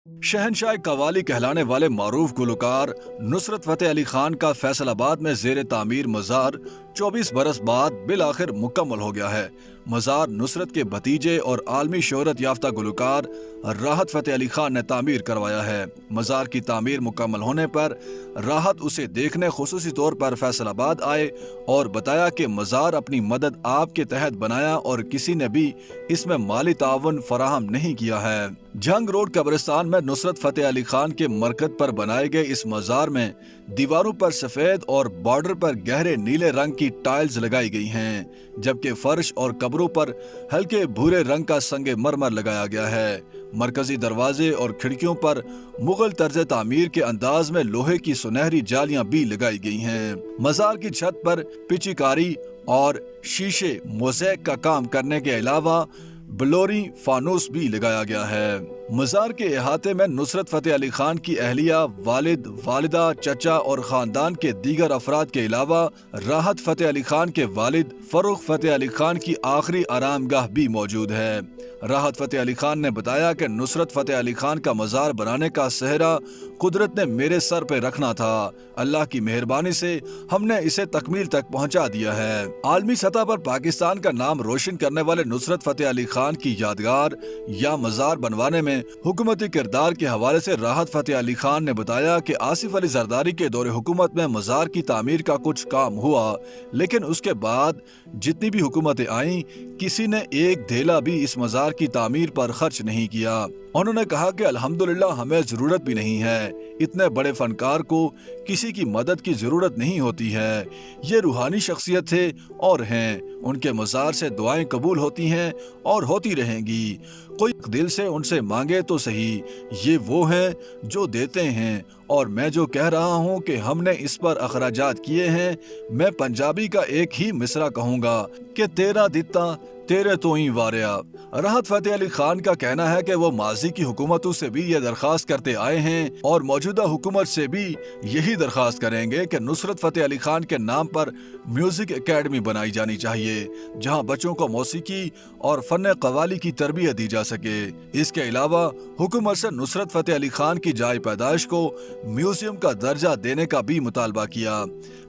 शहनशाह कव्वाली कहलाने वाले मारूफ गुलकार नुसरत फतेह अली खान का फैसलाबाद में जेर तामीर मज़ार 24 बरस बाद बिल आखिर मुकम्मल हो गया है। मज़ार नुसरत के भतीजे और आलमी शोहरत याफ्ता गुलकार राहत फतेह अली खान ने तामीर करवाया है। मज़ार की तामीर मुकम्मल होने पर राहत उसे देखने खुसूसी तौर पर फैसलाबाद आए और बताया कि मज़ार अपनी मदद आपके तहत बनाया और किसी ने भी इसमें माली तावन फराहम नहीं किया है। जंग रोड कब्रिस्तान में नुसरत फतेह अली खान के मरकज पर बनाए गए इस मज़ार में दीवारों पर सफेद और बॉर्डर पर गहरे नीले रंग की टाइल्स लगाई गई हैं, जबकि फर्श और कब्रों पर हल्के भूरे रंग का संगे मरमर लगाया गया है। मरकजी दरवाजे और खिड़कियों पर मुगल तर्ज तामीर के अंदाज में लोहे की सुनहरी जालियां भी लगाई गई हैं। मज़ार की छत पर पिचीकारी और शीशे मोज़ेक का काम करने के अलावा बलोरी फानूस भी लगाया गया है। मज़ार के अहाते में नुसरत फतेह अली खान की अहलिया, वालिद, वालिदा, चचा और खानदान के दीगर अफराद के अलावा राहत फतेह अली खान के वालिद फरुख फतेह अली खान की आखिरी आरामगाह भी मौजूद है। राहत फतेह अली खान ने बताया कि नुसरत फतेह अली खान का मज़ार बनाने का सेहरा कुदरत ने मेरे सर पे रखना था। अल्लाह की मेहरबानी से हमने इसे तकमील तक पहुंचा दिया है। आलमी सतह पर पाकिस्तान का नाम रोशन करने वाले नुसरत फतेह अली खान की यादगार या मज़ार बनवाने में हुकूमती किरदार के हवाले से राहत फतेह अली खान ने बताया कि आसिफ अली जरदारी के दौरे हुकूमत में मज़ार की तामीर का कुछ काम हुआ, लेकिन उसके बाद जितनी भी हुकूमतें आईं किसी ने एक धेला भी इस मज़ार की तामीर पर खर्च नहीं किया। उन्होंने कहा कि अल्हम्दुलिल्लाह हमें जरूरत भी नहीं है, इतने बड़े फनकार को किसी की मदद की जरूरत नहीं होती है। ये रूहानी शख्सियत थे और हैं, उनके मज़ार से दुआएं कबूल होती हैं और होती रहेंगी। कोई दिल से उनसे मांगे तो सही, ये वो हैं जो देते हैं। और मैं जो कह रहा हूँ कि हमने इस पर अखराजात किए हैं, मैं पंजाबी का एक ही मिसरा कहूँगा कि तेरा दिता तेरे तो ही वारिया। राहत फतेह अली खान का कहना है कि वो माजी की हुकूमतों से भी ये दरख्वास्त करते आए हैं और मौजूदा हुकूमत से भी यही दरख्वास्त करेंगे कि नुसरत फतेह अली खान के नाम पर म्यूजिक एकेडमी बनाई जानी चाहिए, जहां बच्चों को मौसीकी और फन कव्वाली की तरबियत दी जा सके। इसके अलावा हुकूमत से नुसरत फतेह अली खान की जाए पैदाइश को म्यूजियम का दर्जा देने का भी मुतालबा किया।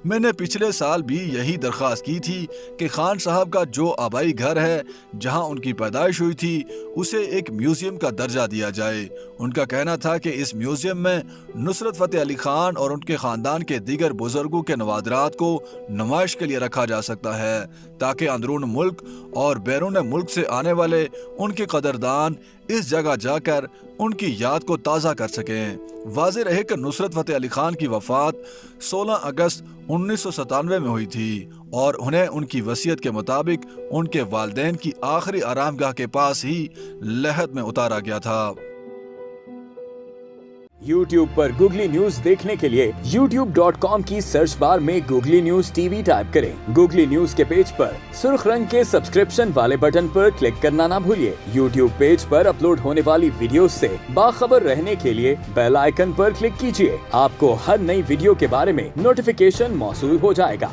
मैंने पिछले साल भी यही दरख्वास्त की थी कि खान साहब का जो आबाई घर है जहां उनकी पैदाइश हुई थी उसे एक म्यूजियम का दर्जा दिया जाए। उनका कहना था कि इस म्यूजियम में नुसरत फतेह अली खान और उनके खानदान के दीगर बुजुर्गों के नवादरात को नुमाइश के लिए रखा जा सकता है, ताकि अंदरून मुल्क और बैरून मुल्क से आने वाले उनके कदरदान इस जगह जाकर उनकी याद को ताज़ा कर सकें। वाज़ेह रहे कि नुसरत फतेह अली खान की वफ़ात 16 अगस्त 1997 में हुई थी और उन्हें उनकी वसीयत के मुताबिक उनके वालिदैन की आखिरी आरामगाह के पास ही लहद में उतारा गया था। YouTube पर गूगली न्यूज देखने के लिए youtube.com की सर्च बार में गूगली न्यूज टीवी टाइप करें। गूगली न्यूज के पेज पर सुर्ख रंग के सब्सक्रिप्शन वाले बटन पर क्लिक करना ना भूलिए। YouTube पेज पर अपलोड होने वाली वीडियोस से बाखबर रहने के लिए बेल आइकन पर क्लिक कीजिए। आपको हर नई वीडियो के बारे में नोटिफिकेशन मौसूल हो जाएगा।